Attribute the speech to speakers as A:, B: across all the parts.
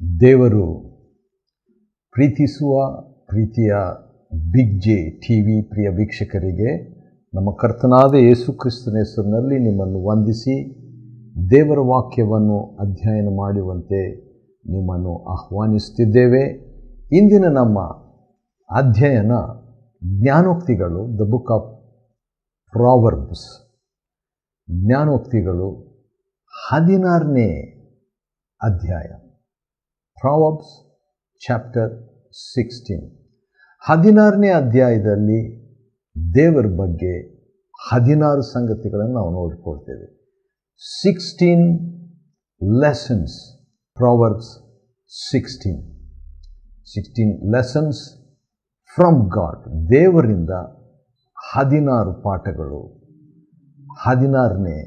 A: ದೇವರು ಪ್ರೀತಿಸುವ ಪ್ರೀತಿಯ ಬಿಗ್ ಜೆ ಟಿ ವಿ ಪ್ರಿಯ ವೀಕ್ಷಕರಿಗೆ ನಮ್ಮ ಕರ್ತನಾದ ಯೇಸು ಕ್ರಿಸ್ತನ ಹೆಸರಿನಲ್ಲಿ ನಿಮ್ಮನ್ನು ವಂದಿಸಿ ದೇವರ ವಾಕ್ಯವನ್ನು ಅಧ್ಯಯನ ಮಾಡುವಂತೆ ನಿಮ್ಮನ್ನು ಆಹ್ವಾನಿಸುತ್ತಿದ್ದೇವೆ. ಇಂದಿನ ನಮ್ಮ ಅಧ್ಯಯನ ಜ್ಞಾನೋಕ್ತಿಗಳು, ದ ಬುಕ್ ಆಫ್ ಪ್ರಾವರ್ಬ್ಸ್. ಜ್ಞಾನೋಕ್ತಿಗಳು 16ನೇ ಅಧ್ಯಾಯ, ಪ್ರಾವರ್ಬ್ಸ್ ಚಾಪ್ಟರ್ 16. 16ನೇ ಅಧ್ಯಾಯದಲ್ಲಿ ದೇವರ ಬಗ್ಗೆ 16 ಸಂಗತಿಗಳನ್ನು ನಾವು ನೋಡಿಕೊಳ್ತೇವೆ. 16 lessons, Proverbs 16 lessons from God. ದೇವರಿಂದ 16 ಪಾಠಗಳು 16ನೇ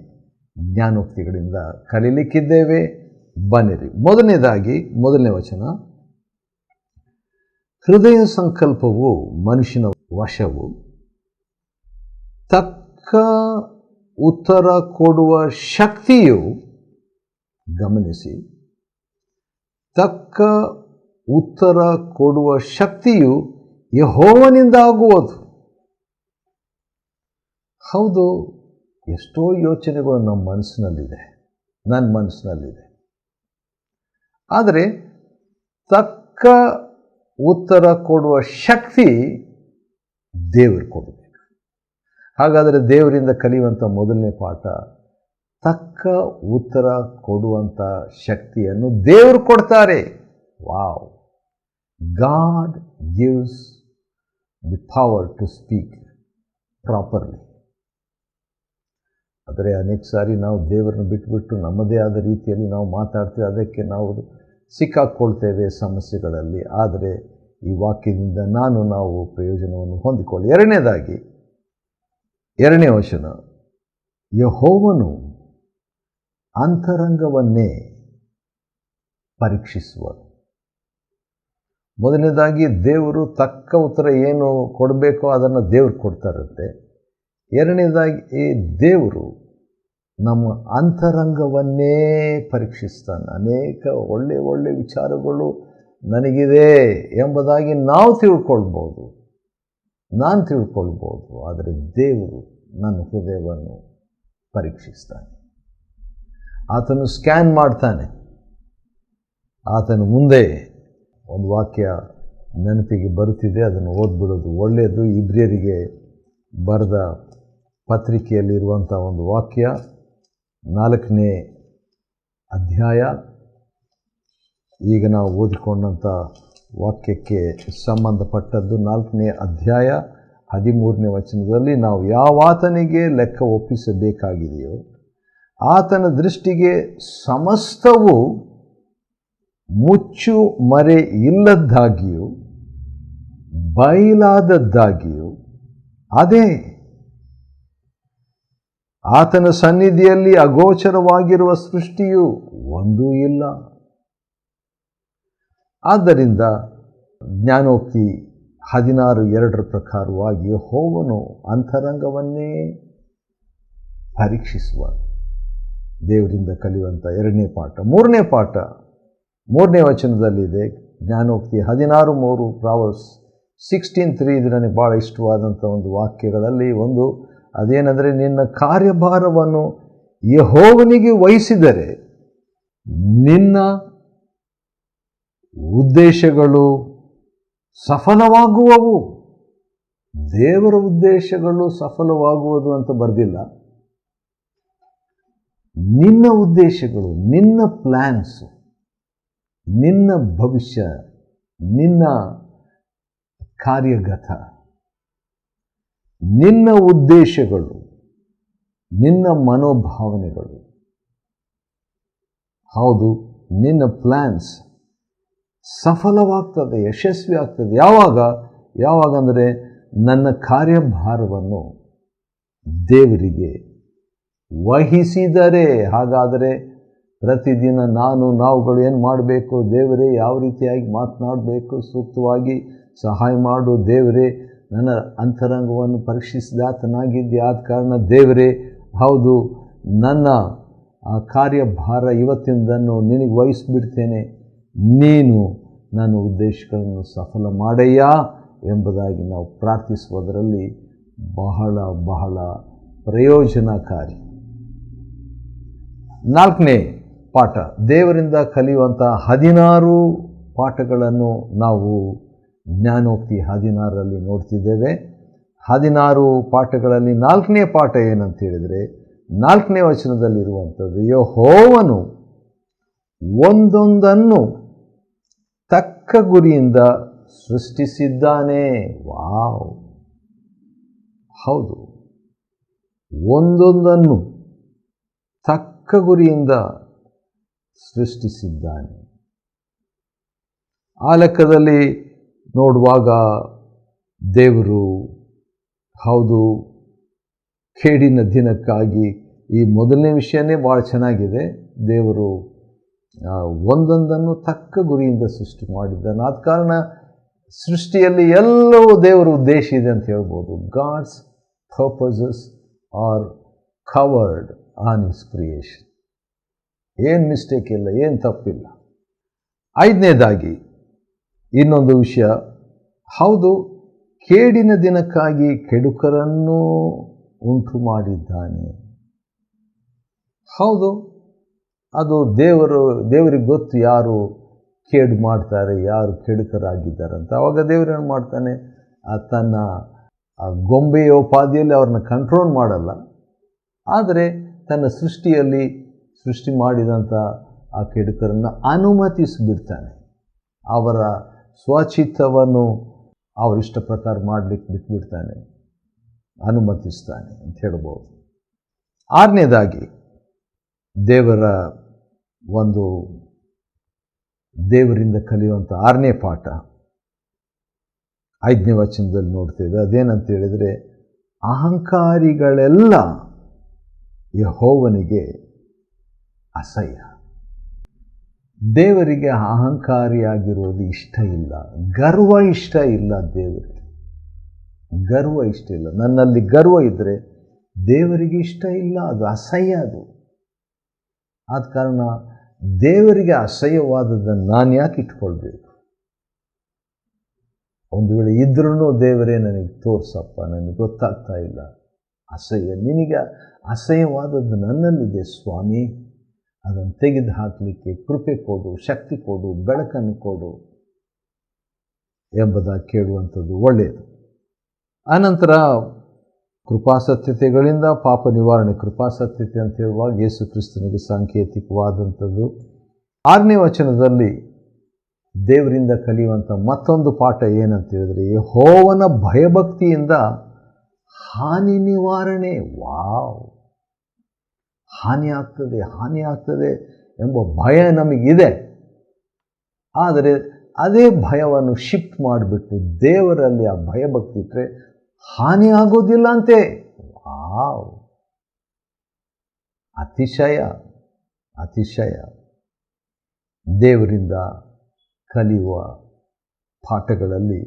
A: ಜ್ಞಾನೋಕ್ತಿಗಳಿಂದ ಕಲಿಯಲಿಕ್ಕಿದ್ದೇವೆ. ಬನ್ನಿರಿ. ಮೊದಲನೇ ವಚನ, ಹೃದಯ ಸಂಕಲ್ಪವು ಮನುಷ್ಯನ ವಶವು, ತಕ್ಕ ಉತ್ತರ ಕೊಡುವ ಶಕ್ತಿಯು, ಗಮನಿಸಿ, ತಕ್ಕ ಉತ್ತರ ಕೊಡುವ ಶಕ್ತಿಯು ಯೆಹೋವನಿಂದ ಆಗುವುದು. ಹೌದು, ಎಷ್ಟೋ ಯೋಚನೆಗಳು ನಮ್ಮ ಮನಸ್ಸಿನಲ್ಲಿದೆ, ನನ್ನ ಮನಸ್ಸಿನಲ್ಲಿದೆ. ಆದರೆ ತಕ್ಕ ಉತ್ತರ ಕೊಡುವ ಶಕ್ತಿ ದೇವರು ಕೊಡಬೇಕು. ಹಾಗಾದರೆ ದೇವರಿಂದ ಕಲಿಯುವಂಥ ಮೊದಲನೇ ಪಾಠ, ತಕ್ಕ ಉತ್ತರ ಕೊಡುವಂಥ ಶಕ್ತಿಯನ್ನು ದೇವರು ಕೊಡ್ತಾರೆ. Wow! God gives the power to speak properly. ಆದರೆ ಅನೇಕ ಸಾರಿ ನಾವು ದೇವರನ್ನು ಬಿಟ್ಟುಬಿಟ್ಟು ನಮ್ಮದೇ ಆದ ರೀತಿಯಲ್ಲಿ ನಾವು ಮಾತಾಡ್ತೇವೆ, ಅದಕ್ಕೆ ನಾವು ಸಿಕ್ಕಾಕ್ಕೊಳ್ತೇವೆ ಸಮಸ್ಯೆಗಳಲ್ಲಿ. ಆದರೆ ಈ ವಾಕ್ಯದಿಂದ ನಾವು ಪ್ರಯೋಜನವನ್ನು ಹೊಂದಿಕೊಳ್ಳಿ. ಎರಡನೇ ವಚನ, ಯೆಹೋವನು ಅಂತರಂಗವನ್ನೇ ಪರೀಕ್ಷಿಸುವರು. ಮೊದಲನೇದಾಗಿ ದೇವರು ತಕ್ಕ ಉತ್ತರ ಏನು ಕೊಡಬೇಕೋ ಅದನ್ನು ದೇವರು ಕೊಡ್ತಾರಂತೆ. ಎರಡನೇದಾಗಿ ದೇವರು ನಮ್ಮ ಅಂತರಂಗವನ್ನೇ ಪರೀಕ್ಷಿಸ್ತಾನೆ. ಅನೇಕ ಒಳ್ಳೆ ವಿಚಾರಗಳು ನನಗಿದೆ ಎಂಬುದಾಗಿ ನಾನು ತಿಳ್ಕೊಳ್ಬೋದು. ಆದರೆ ದೇವರು ನನ್ನ ಹೃದಯವನ್ನು ಪರೀಕ್ಷಿಸ್ತಾನೆ. ಆತನು ಸ್ಕ್ಯಾನ್ ಮಾಡ್ತಾನೆ. ಆತನ ಮುಂದೆ ಒಂದು ವಾಕ್ಯ ನೆನಪಿಗೆ ಬರುತ್ತಿದೆ, ಅದನ್ನು ಓದ್ಬಿಡೋದು ಒಳ್ಳೆಯದು. ಇಬ್ರಿಯರಿಗೆ ಬರೆದ ಪತ್ರಿಕೆಯಲ್ಲಿರುವಂಥ ಒಂದು ವಾಕ್ಯ, 4ನೇ ಅಧ್ಯಾಯ. ಈಗ ನಾವು ಓದಿಕೊಂಡಂಥ ವಾಕ್ಯಕ್ಕೆ ಸಂಬಂಧಪಟ್ಟದ್ದು 4ನೇ ಅಧ್ಯಾಯ 13ನೇ ವಚನದಲ್ಲಿ, ನಾವು ಯಾವಾತನಿಗೆ ಲೆಕ್ಕ ಒಪ್ಪಿಸಬೇಕಾಗಿದೆಯೋ ಆತನ ದೃಷ್ಟಿಗೆ ಸಮಸ್ತವು ಮುಚ್ಚು ಮರೆ ಇಲ್ಲದ್ದಾಗಿಯೂ ಬಯಲಾದದ್ದಾಗಿಯೂ ಅದೇ. ಆತನ ಸನ್ನಿಧಿಯಲ್ಲಿ ಅಗೋಚರವಾಗಿರುವ ಸೃಷ್ಟಿಯು ಒಂದೂ ಇಲ್ಲ. ಆದ್ದರಿಂದ ಜ್ಞಾನೋಕ್ತಿ 16:2 ಪ್ರಕಾರವಾಗಿ ಯೆಹೋವನು ಅಂತರಂಗವನ್ನೇ ಪರೀಕ್ಷಿಸುವ ದೇವರಿಂದ ಕಲಿಯುವಂಥ ಎರಡನೇ ಪಾಠ. ಮೂರನೇ ಪಾಠ 3ನೇ ವಚನದಲ್ಲಿದೆ. ಜ್ಞಾನೋಕ್ತಿ 16:3, ಪ್ರಾವರ್ಬ್ಸ್ 16:3. ಇದು ನನಗೆ ಭಾಳ ಇಷ್ಟವಾದಂಥ ಒಂದು ವಾಕ್ಯಗಳಲ್ಲಿ ಒಂದು. ಅದೇನೆಂದರೆ, ನಿನ್ನ ಕಾರ್ಯಭಾರವನ್ನು ಯೆಹೋವನಿಗೆ ವಹಿಸಿದರೆ ನಿನ್ನ ಉದ್ದೇಶಗಳು ಸಫಲವಾಗುವವು. ದೇವರ ಉದ್ದೇಶಗಳು ಸಫಲವಾಗುವುದು ಅಂತ ಬರೆದಿಲ್ಲ. ನಿನ್ನ ಉದ್ದೇಶಗಳು, ನಿನ್ನ ಪ್ಲ್ಯಾನ್ಸು, ನಿನ್ನ ಭವಿಷ್ಯ, ನಿನ್ನ ಕಾರ್ಯಗತ, ನಿನ್ನ ಉದ್ದೇಶಗಳು, ನಿನ್ನ ಮನೋಭಾವನೆಗಳು, ಹೌದು, ನಿನ್ನ ಪ್ಲ್ಯಾನ್ಸ್ ಸಫಲವಾಗ್ತದೆ, ಯಶಸ್ವಿ ಆಗ್ತದೆ. ಯಾವಾಗಂದರೆ ನನ್ನ ಕಾರ್ಯಭಾರವನ್ನು ದೇವರಿಗೆ ವಹಿಸಿದರೆ. ಹಾಗಾದರೆ ಪ್ರತಿದಿನ ನಾವುಗಳು ಏನು ಮಾಡಬೇಕು? ದೇವರೇ ಯಾವ ರೀತಿಯಾಗಿ ಮಾತನಾಡಬೇಕು, ಸೂಕ್ತವಾಗಿ ಸಹಾಯ ಮಾಡು ದೇವರೇ. ನನ್ನ ಅಂತರಂಗವನ್ನು ಪರೀಕ್ಷಿಸಿದಾತನಾಗಿದ್ದೆ, ಆದ ಕಾರಣ ದೇವರೇ, ಹೌದು, ನನ್ನ ಆ ಕಾರ್ಯಭಾರ ಇವತ್ತಿಂದನ್ನು ನಿನಗೆ ವಹಿಸಿಬಿಡ್ತೇನೆ ನೀನು ನನ್ನ ಉದ್ದೇಶಗಳನ್ನು ಸಫಲ ಮಾಡಯ್ಯ ಎಂಬುದಾಗಿ ನಾವು ಪ್ರಾರ್ಥಿಸುವುದರಲ್ಲಿ ಬಹಳ ಬಹಳ ಪ್ರಯೋಜನಕಾರಿ. 4ನೇ ಪಾಠ, ದೇವರಿಂದ ಕಲಿಯುವಂಥ 16 ಪಾಠಗಳನ್ನು ನಾವು ಜ್ಞಾನೋಕ್ತಿ 16ರಲ್ಲಿ ನೋಡ್ತಿದ್ದೇವೆ. 16 ಪಾಠಗಳಲ್ಲಿ 4ನೇ ಪಾಠ ಏನಂತ ಹೇಳಿದರೆ, 4ನೇ ವಚನದಲ್ಲಿರುವಂಥದ್ದು, ಯೆಹೋವನು ಒಂದೊಂದನ್ನು ತಕ್ಕ ಗುರಿಯಿಂದ ಸೃಷ್ಟಿಸಿದ್ದಾನೆ. ವಾವ್! ಹೌದು, ಒಂದೊಂದನ್ನು ತಕ್ಕ ಗುರಿಯಿಂದ ಸೃಷ್ಟಿಸಿದ್ದಾನೆ. ಆ ಲೆಕ್ಕದಲ್ಲಿ ನೋಡುವಾಗ ದೇವರು, ಹೌದು, ಕೇಡಿನ ದಿನಕ್ಕಾಗಿ, ಈ ಮೊದಲನೇ ವಿಷಯನೇ ಭಾಳ ಚೆನ್ನಾಗಿದೆ. ದೇವರು ಒಂದೊಂದನ್ನು ತಕ್ಕ ಗುರಿಯಿಂದ ಸೃಷ್ಟಿ ಮಾಡಿದ್ದಾನೆ. ಆದ ಕಾರಣ ಸೃಷ್ಟಿಯಲ್ಲಿ ಎಲ್ಲವೂ ದೇವರ ಉದ್ದೇಶ ಇದೆ ಅಂತ ಹೇಳ್ಬೋದು. God's purposes are covered on his creation. ಏನು ಮಿಸ್ಟೇಕ್ ಇಲ್ಲ, ಏನು ತಪ್ಪಿಲ್ಲ. 5ನೇದಾಗಿ ಇನ್ನೊಂದು ವಿಷಯ, ಹೌದು, ಕೇಡಿನ ದಿನಕ್ಕಾಗಿ ಕೆಡುಕರನ್ನು ಉಂಟು ಮಾಡಿದ್ದಾನೆ. ಹೌದು, ಅದು ದೇವರಿಗೆ ಗೊತ್ತು ಯಾರು ಕೇಡು ಮಾಡ್ತಾರೆ, ಯಾರು ಕೆಡುಕರಾಗಿದ್ದಾರೆ ಅಂತ. ಆವಾಗ ದೇವರೇನು ಮಾಡ್ತಾನೆ, ತನ್ನ ಗೊಂಬೆಯೋಪಾದಿಯಲ್ಲಿ ಅವ್ರನ್ನ ಕಂಟ್ರೋಲ್ ಮಾಡಲ್ಲ, ಆದರೆ ತನ್ನ ಸೃಷ್ಟಿ ಮಾಡಿದಂಥ ಆ ಕೆಡುಕರನ್ನು ಅನುಮತಿಸಿಬಿಡ್ತಾನೆ. ಅವರ ಸ್ವಚಿತ್ತವನ್ನು ಅವರಿಷ್ಟ ಪ್ರಕಾರ ಮಾಡಲಿಕ್ಕೆ ಬಿಟ್ಬಿಡ್ತಾನೆ, ಅನುಮತಿಸ್ತಾನೆ ಅಂತ ಹೇಳ್ಬೋದು. 6ನೇದಾಗಿ ದೇವರಿಂದ ಕಲಿಯುವಂಥ 6ನೇ ಪಾಠ 5ನೇ ವಚನದಲ್ಲಿ ನೋಡ್ತೇವೆ. ಅದೇನಂತ ಹೇಳಿದರೆ, ಅಹಂಕಾರಿಗಳೆಲ್ಲ ಯೆಹೋವನಿಗೆ ಅಸಹ್ಯ. ದೇವರಿಗೆ ಅಹಂಕಾರಿಯಾಗಿರೋದು ಇಷ್ಟ ಇಲ್ಲ, ಗರ್ವ ಇಷ್ಟ ಇಲ್ಲ. ದೇವರಿಗೆ ಗರ್ವ ಇಷ್ಟ ಇಲ್ಲ. ನನ್ನಲ್ಲಿ ಗರ್ವ ಇದ್ದರೆ ದೇವರಿಗೆ ಇಷ್ಟ ಇಲ್ಲ, ಅದು ಅಸಹ್ಯ. ಅದು ಆದ ಕಾರಣ ದೇವರಿಗೆ ಅಸಹ್ಯವಾದದ್ದನ್ನು ನಾನು ಯಾಕೆ ಇಟ್ಕೊಳ್ಬೇಕು? ಒಂದು ವೇಳೆ ಇದ್ರೂ ದೇವರೇ ನನಗೆ ತೋರ್ಸಪ್ಪ, ನನಗೆ ಗೊತ್ತಾಗ್ತಾ ಇಲ್ಲ, ಅಸಹ್ಯ, ನಿನಗೆ ಅಸಹ್ಯವಾದದ್ದು ನನ್ನಲ್ಲಿದೆ ಸ್ವಾಮಿ, ಅದನ್ನು ತೆಗೆದು ಹಾಕಲಿಕ್ಕೆ ಕೃಪೆ ಕೊಡು, ಶಕ್ತಿ ಕೊಡು, ಬೆಳಕನ್ನು ಕೊಡು ಎಂಬುದಾಗಿ ಕೇಳುವಂಥದ್ದು ಒಳ್ಳೆಯದು. ಆನಂತರ ಕೃಪಾಸತ್ಯತೆಗಳಿಂದ ಪಾಪ ನಿವಾರಣೆ. ಕೃಪಾಸತ್ಯತೆ ಅಂತ ಹೇಳುವಾಗ ಯೇಸು ಕ್ರಿಸ್ತನಿಗೆ ಸಾಂಕೇತಿಕವಾದಂಥದ್ದು. 6ನೇ ವಚನದಲ್ಲಿ ದೇವರಿಂದ ಕಲಿಯುವಂಥ ಮತ್ತೊಂದು ಪಾಠ ಏನಂತ ಹೇಳಿದರೆ, ಯೆಹೋವನ ಭಯಭಕ್ತಿಯಿಂದ ಹಾನಿ ನಿವಾರಣೆ. ವಾವ್! ಹಾನಿ ಆಗ್ತದೆ ಎಂಬ ಭಯ ನಮಗಿದೆ. ಆದರೆ ಅದೇ ಭಯವನ್ನು ಶಿಫ್ಟ್ ಮಾಡಿಬಿಟ್ಟು ದೇವರಲ್ಲಿ ಆ ಭಯಭಕ್ತಿ ಇಟ್ಟರೆ ಹಾನಿ ಆಗೋದಿಲ್ಲ ಅಂತೆ. ವಾವ್! ಅತಿಶಯ. ದೇವರಿಂದ ಕಲಿಯುವ ಪಾಠಗಳಲ್ಲಿ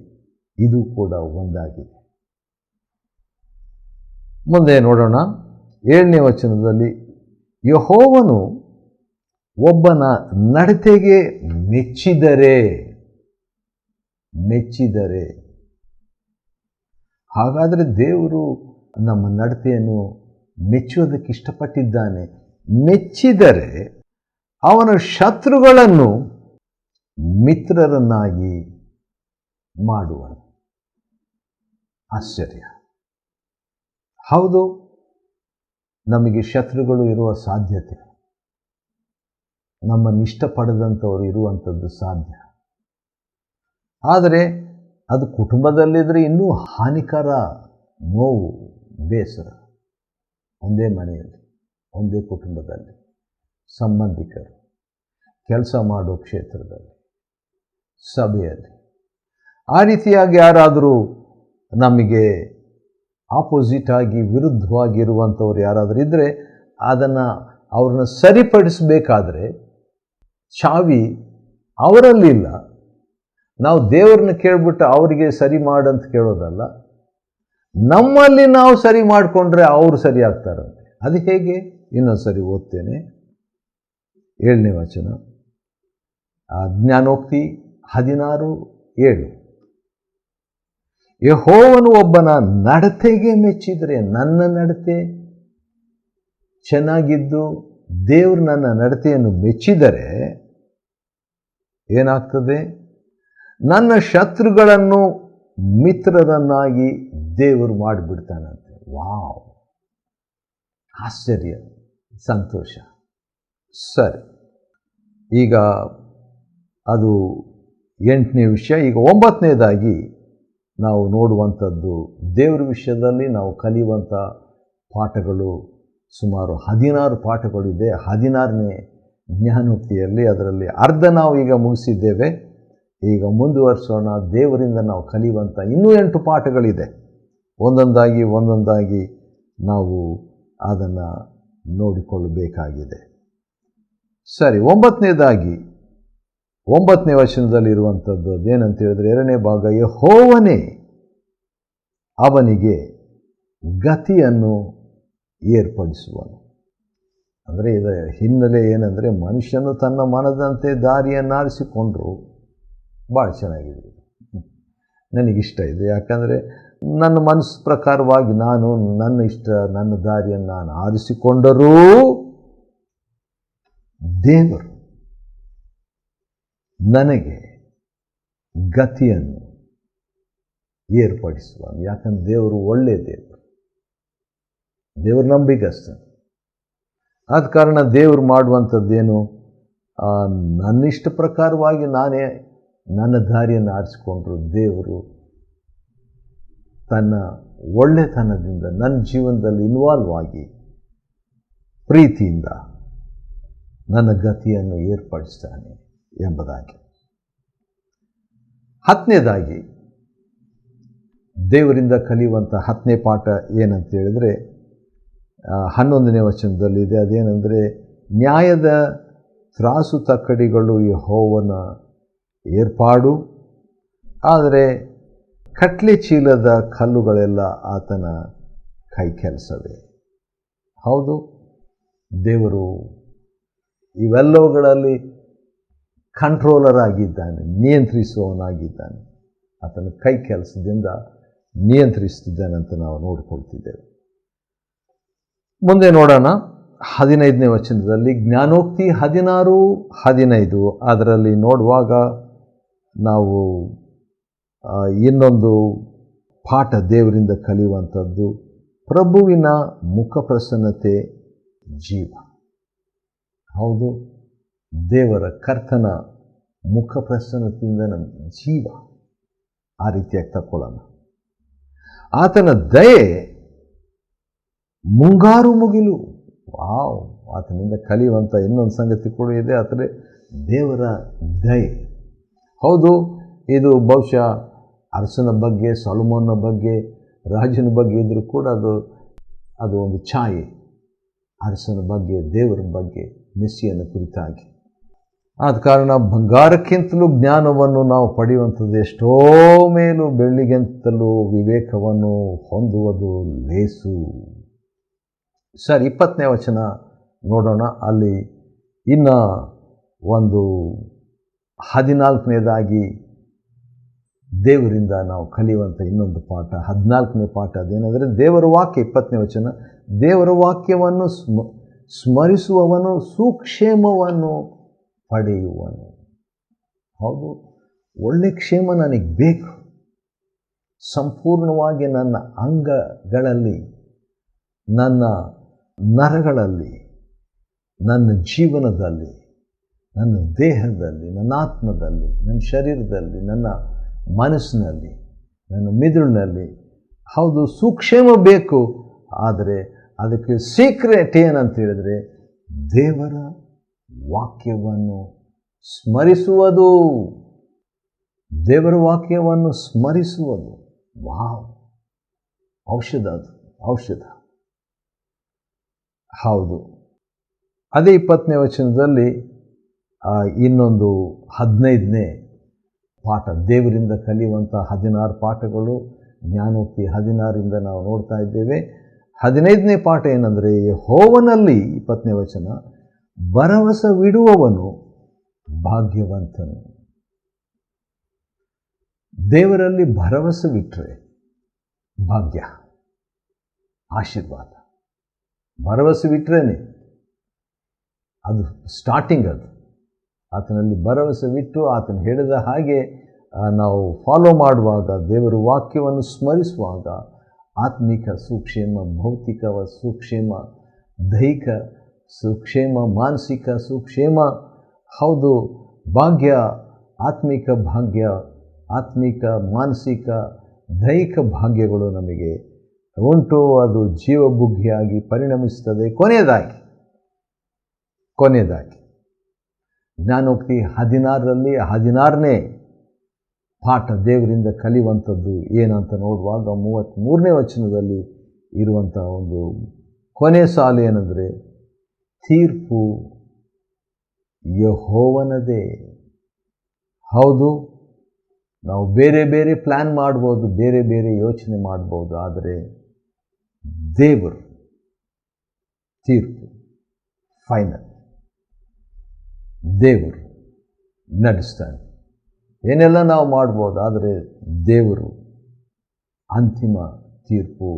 A: ಇದು ಕೂಡ ಒಂದಾಗಿದೆ. ಮುಂದೆ ನೋಡೋಣ. 7ನೇ ವಚನದಲ್ಲಿ, ಯೆಹೋವನು ಒಬ್ಬನ ನಡತೆಗೆ ಮೆಚ್ಚಿದರೆ. ಹಾಗಾದರೆ ದೇವರು ನಮ್ಮ ನಡತೆಯನ್ನು ಮೆಚ್ಚುವುದಕ್ಕೆ ಇಷ್ಟಪಟ್ಟಿದ್ದಾನೆ. ಮೆಚ್ಚಿದರೆ ಅವನ ಶತ್ರುಗಳನ್ನು ಮಿತ್ರರನ್ನಾಗಿ ಮಾಡುವನು. ಆಶ್ಚರ್ಯ. ಹೌದು, ನಮಗೆ ಶತ್ರುಗಳು ಇರುವ ಸಾಧ್ಯತೆ, ನಮ್ಮನ್ನು ಇಷ್ಟಪಡದಂಥವರು ಇರುವಂಥದ್ದು ಸಾಧ್ಯ. ಆದರೆ ಅದು ಕುಟುಂಬದಲ್ಲಿದ್ದರೆ ಇನ್ನೂ ಹಾನಿಕರ. ನೋವು, ಬೇಸರ. ಒಂದೇ ಮನೆಯಲ್ಲಿ, ಒಂದೇ ಕುಟುಂಬದಲ್ಲಿ, ಸಂಬಂಧಿಕರು, ಕೆಲಸ ಮಾಡೋ ಕ್ಷೇತ್ರದಲ್ಲಿ, ಸಭೆಯಲ್ಲಿ, ಆ ರೀತಿಯಾಗಿ ಯಾರಾದರೂ ನಮಗೆ ಆಪೋಸಿಟ್ ಆಗಿ ವಿರುದ್ಧವಾಗಿರುವಂಥವ್ರು ಯಾರಾದರೂ ಇದ್ದರೆ ಅವ್ರನ್ನ ಸರಿಪಡಿಸಬೇಕಾದ್ರೆ ಚಾವಿ ಅವರಲ್ಲಿಲ್ಲ. ನಾವು ದೇವ್ರನ್ನ ಕೇಳ್ಬಿಟ್ಟು ಅವರಿಗೆ ಸರಿ ಮಾಡಂತ ಕೇಳೋದಲ್ಲ, ನಮ್ಮಲ್ಲಿ ನಾವು ಸರಿ ಮಾಡಿಕೊಂಡ್ರೆ ಅವರು ಸರಿ ಆಗ್ತಾರಂತೆ. ಅದು ಹೇಗೆ? ಇನ್ನೊಂದು ಸರಿ ಓದ್ತೇನೆ. 7ನೇ ವಚನ, ಜ್ಞಾನೋಕ್ತಿ 16:7. ಯೆಹೋವನು ಒಬ್ಬನ ನಡತೆಗೆ ಮೆಚ್ಚಿದರೆ, ನನ್ನ ನಡತೆ ಚೆನ್ನಾಗಿದ್ದು ದೇವರು ನನ್ನ ನಡತೆಯನ್ನು ಮೆಚ್ಚಿದರೆ ಏನಾಗ್ತದೆ? ನನ್ನ ಶತ್ರುಗಳನ್ನು ಮಿತ್ರರನ್ನಾಗಿ ದೇವರು ಮಾಡಿಬಿಡ್ತಾನಂತೆ. ವಾವ್, ಆಶ್ಚರ್ಯ, ಸಂತೋಷ. ಸರಿ, ಈಗ ಅದು 8ನೇ ವಿಷಯ. ಈಗ 9ನೇದಾಗಿ ನಾವು ನೋಡುವಂಥದ್ದು, ದೇವರ ವಿಷಯದಲ್ಲಿ ನಾವು ಕಲಿಯುವಂಥ ಪಾಠಗಳು ಸುಮಾರು 16 ಪಾಠಗಳಿದೆ. 16ನೇ ಜ್ಞಾನೋಕ್ತಿಯಲ್ಲಿ ಅದರಲ್ಲಿ ಅರ್ಧ ನಾವು ಈಗ ಮುಗಿಸಿದ್ದೇವೆ. ಈಗ ಮುಂದುವರಿಸೋಣ. ದೇವರಿಂದ ನಾವು ಕಲಿಯುವಂಥ ಇನ್ನೂ 8 ಪಾಠಗಳಿದೆ. ಒಂದೊಂದಾಗಿ ನಾವು ಅದನ್ನು ನೋಡಿಕೊಳ್ಳಬೇಕಾಗಿದೆ. ಸರಿ, 9ನೇದಾಗಿ 9ನೇ ವಚನದಲ್ಲಿರುವಂಥದ್ದು ಅದೇನಂತ ಹೇಳಿದ್ರೆ, 2ನೇ ಭಾಗ, ಯೆಹೋವನೇ ಅವನಿಗೆ ಗತಿಯನ್ನು ಏರ್ಪಡಿಸುವನು. ಅಂದರೆ ಇದರ ಹಿನ್ನೆಲೆ ಏನಂದರೆ, ಮನುಷ್ಯನು ತನ್ನ ಮನದಂತೆ ದಾರಿಯನ್ನು ಆರಿಸಿಕೊಂಡ್ರು. ಭಾಳ ಚೆನ್ನಾಗಿದೆ, ನನಗಿಷ್ಟ ಇದೆ. ಯಾಕಂದರೆ ನನ್ನ ಮನಸ್ಸು ಪ್ರಕಾರವಾಗಿ ನಾನು ನನ್ನ ಇಷ್ಟ, ನನ್ನ ದಾರಿಯನ್ನು ನಾನು ಆರಿಸಿಕೊಂಡರೂ ದೇವರು ನನಗೆ ಗತಿಯನ್ನು ಏರ್ಪಡಿಸುವನು. ಯಾಕಂದ್ರೆ ದೇವರು ಒಳ್ಳೆಯ ದೇವರು ನಂಬಿಗಸ್ತ. ಆದ ಕಾರಣ ದೇವರು ಮಾಡುವಂಥದ್ದೇನು, ನನ್ನಿಷ್ಟ ಪ್ರಕಾರವಾಗಿ ನಾನೇ ನನ್ನ ದಾರಿಯನ್ನು ಆರಿಸಿಕೊಂಡ್ರು ದೇವರು ತನ್ನ ಒಳ್ಳೆತನದಿಂದ ನನ್ನ ಜೀವನದಲ್ಲಿ ಇನ್ವಾಲ್ವ್ ಆಗಿ ಪ್ರೀತಿಯಿಂದ ನನ್ನ ಗತಿಯನ್ನು ಏರ್ಪಡಿಸ್ತಾನೆ ಎಂಬುದಾಗಿ. 10ನೇದಾಗಿ ದೇವರಿಂದ ಕಲಿಯುವಂಥ 10ನೇ ಪಾಠ ಏನಂತ ಹೇಳಿದರೆ, 11ನೇ ವಚನದಲ್ಲಿದೆ. ಅದೇನೆಂದರೆ, ನ್ಯಾಯದ ತ್ರಾಸು ತಕ್ಕಡಿಗಳು ಯೆಹೋವನ ಏರ್ಪಾಡು, ಆದರೆ ಕಟ್ಲೆ ಚೀಲದ ಕಲ್ಲುಗಳೆಲ್ಲ ಆತನ ಕೈ ಕೆಲಸವೇ. ಹೌದು, ದೇವರು ಇವೆಲ್ಲವುಗಳಲ್ಲಿ ಕಂಟ್ರೋಲರ್ ಆಗಿದ್ದಾನೆ, ನಿಯಂತ್ರಿಸುವವನಾಗಿದ್ದಾನೆ. ಆತನ ಕೈ ಕೆಲಸದಿಂದ ನಿಯಂತ್ರಿಸ್ತಿದ್ದಾನೆ ಅಂತ ನಾವು ನೋಡಿಕೊಳ್ತಿದ್ದೇವೆ. ಮುಂದೆ ನೋಡೋಣ. 15ನೇ ವಚನದಲ್ಲಿ ಜ್ಞಾನೋಕ್ತಿ 16:15. ಅದರಲ್ಲಿ ನೋಡುವಾಗ ನಾವು ಇನ್ನೊಂದು ಪಾಠ ದೇವರಿಂದ ಕಲಿಯುವಂಥದ್ದು, ಪ್ರಭುವಿನ ಮುಖ ಪ್ರಸನ್ನತೆ ಜೀವ. ಹೌದು, ದೇವರ ಕರ್ತನ ಮುಖ ಪ್ರಸನ್ನತೆಯಿಂದ ನಮ್ಮ ಜೀವ ಆ ರೀತಿಯಾಗಿ ತಕ್ಕೊಳ್ಳೋಣ. ಆತನ ದಯೆ ಮುಂಗಾರು ಮುಗಿಲು. ವಾವ್, ಆತನಿಂದ ಕಲಿಯುವಂಥ ಇನ್ನೊಂದು ಸಂಗತಿ ಕೂಡ ಇದೆ, ಆದರೆ ದೇವರ ದಯೆ. ಹೌದು, ಇದು ಬಹುಶಃ ಅರಸನ ಬಗ್ಗೆ, ಸೊಲೊಮೋನನ ಬಗ್ಗೆ, ರಾಜನ ಬಗ್ಗೆ ಇದ್ದರೂ ಕೂಡ ಅದು ಒಂದು ಛಾಯೆ ಅರಸನ ಬಗ್ಗೆ, ದೇವರ ಬಗ್ಗೆ, ಮೆಸ್ಸಿಯನ ಕುರಿತಾಗಿ. ಆದ ಕಾರಣ ಬಂಗಾರಕ್ಕಿಂತಲೂ ಜ್ಞಾನವನ್ನು ನಾವು ಪಡೆಯುವಂಥದ್ದು ಎಷ್ಟೋ ಮೇಲೂ, ಬೆಳ್ಳಿಗಿಂತಲೂ ವಿವೇಕವನ್ನು ಹೊಂದುವುದು ಲೇಸು. ಸರಿ, 20ನೇ ವಚನ ನೋಡೋಣ. ಅಲ್ಲಿ ಇನ್ನು ಒಂದು 14ನೇದಾಗಿ ದೇವರಿಂದ ನಾವು ಕಲಿಯುವಂಥ ಇನ್ನೊಂದು ಪಾಠ, 14ನೇ ಪಾಠ ಅದೇನೆಂದರೆ ದೇವರ ವಾಕ್ಯ. 20ನೇ ವಚನ, ದೇವರ ವಾಕ್ಯವನ್ನು ಸ್ಮರಿಸುವವನು ಸುಕ್ಷೇಮವನ್ನು ಪಡೆಯುವನು. ಹೌದು, ಒಳ್ಳೆ ಕ್ಷೇಮ ನನಗೆ ಬೇಕು. ಸಂಪೂರ್ಣವಾಗಿ ನನ್ನ ಅಂಗಗಳಲ್ಲಿ, ನನ್ನ ನರಗಳಲ್ಲಿ, ನನ್ನ ಜೀವನದಲ್ಲಿ, ನನ್ನ ದೇಹದಲ್ಲಿ, ನನ್ನ ಆತ್ಮದಲ್ಲಿ, ನನ್ನ ಶರೀರದಲ್ಲಿ, ನನ್ನ ಮನಸ್ಸಿನಲ್ಲಿ, ನನ್ನ ಮಿದುಳಿನಲ್ಲಿ, ಹೌದು, ಸುಕ್ಷೇಮ ಬೇಕು. ಆದರೆ ಅದಕ್ಕೆ ಸೀಕ್ರೆಟ್ ಏನಂತ ಹೇಳಿದರೆ, ದೇವರ ವಾಕ್ಯವನ್ನು ಸ್ಮರಿಸುವುದು. ದೇವರ ವಾಕ್ಯವನ್ನು ಸ್ಮರಿಸುವುದು, ವಾವ್, ಔಷಧ, ಅದು ಔಷಧ. ಹೌದು, ಅದೇ 20ನೇ ವಚನದಲ್ಲಿ ಇನ್ನೊಂದು 15ನೇ ಪಾಠ, ದೇವರಿಂದ ಕಲಿಯುವಂಥ 16 ಪಾಠಗಳು. ಜ್ಞಾನೋಕ್ತಿ 16ರಿಂದ ನಾವು ನೋಡ್ತಾ ಇದ್ದೇವೆ. 15ನೇ ಪಾಠ ಏನಂದರೆ, ಯೆಹೋವನಲ್ಲಿ 20ನೇ ವಚನ, ಭರವಸವಿಡುವವನು ಭಾಗ್ಯವಂತನು. ದೇವರಲ್ಲಿ ಭರವಸೆ ಬಿಟ್ಟರೆ ಭಾಗ್ಯ, ಆಶೀರ್ವಾದ. ಭರವಸೆ ಬಿಟ್ಟರೇನೆ ಅದು ಸ್ಟಾರ್ಟಿಂಗ್. ಅದು ಆತನಲ್ಲಿ ಭರವಸೆ ಬಿಟ್ಟು ಆತನು ಹೇಳಿದ ಹಾಗೆ ನಾವು ಫಾಲೋ ಮಾಡುವಾಗ, ದೇವರ ವಾಕ್ಯವನ್ನು ಸ್ಮರಿಸುವಾಗ ಆತ್ಮಿಕ ಸುಕ್ಷೇಮ, ಭೌತಿಕ ಸುಕ್ಷೇಮ, ದೈಹಿಕ ಸುಕ್ಷೇಮ, ಮಾನಸಿಕ ಸುಕ್ಷೇಮ, ಹೌದು ಭಾಗ್ಯ, ಆತ್ಮಿಕ ಭಾಗ್ಯ, ಆತ್ಮಿಕ, ಮಾನಸಿಕ, ದೈಹಿಕ ಭಾಗ್ಯಗಳು ನಮಗೆ ಉಂಟು. ಅದು ಜೀವಬುಗ್ಗಿಯಾಗಿ ಪರಿಣಮಿಸುತ್ತದೆ. ಕೊನೆಯದಾಗಿ ಜ್ಞಾನೋಕ್ತಿ 16ರಲ್ಲಿ 16ನೇ ಪಾಠ ದೇವರಿಂದ ಕಲಿಯುವಂಥದ್ದು ಏನಂತ ನೋಡುವಾಗ 33ನೇ ವಚನದಲ್ಲಿ ಇರುವಂಥ ಒಂದು ಕೊನೆ ಸಾಲು ಏನಂದರೆ, ತೀರ್ಪು ಯೆಹೋವನದೇ. ಹೌದು, ನಾವು ಬೇರೆ ಬೇರೆ ಪ್ಲ್ಯಾನ್ ಮಾಡ್ಬೋದು, ಬೇರೆ ಬೇರೆ ಯೋಚನೆ ಮಾಡ್ಬೋದು, ಆದರೆ ದೇವರು ತೀರ್ಪು ಫೈನಲ್. ದೇವರು ನಡೆಸ್ತಾನೆ. ಏನೆಲ್ಲ ನಾವು ಮಾಡ್ಬೋದು, ಆದರೆ ದೇವರು ಅಂತಿಮ ತೀರ್ಪು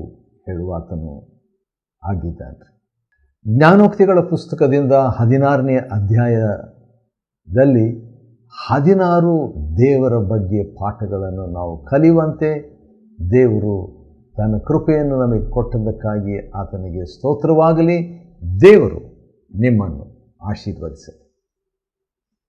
A: ಹೇಳುವಾತನು ಆಗಿದ್ದಾನೆ. ಜ್ಞಾನೋಕ್ತಿಗಳ ಪುಸ್ತಕದಿಂದ 16ನೇ ಅಧ್ಯಾಯದಲ್ಲಿ 16 ದೇವರ ಬಗ್ಗೆ ಪಾಠಗಳನ್ನು ನಾವು ಕಲಿಯುವಂತೆ ದೇವರು ತನ್ನ ಕೃಪೆಯನ್ನು ನಮಗೆ ಕೊಟ್ಟದ್ದಕ್ಕಾಗಿ ಆತನಿಗೆ ಸ್ತೋತ್ರವಾಗಲಿ. ದೇವರು ನಿಮ್ಮನ್ನು ಆಶೀರ್ವದಿಸಲಿ.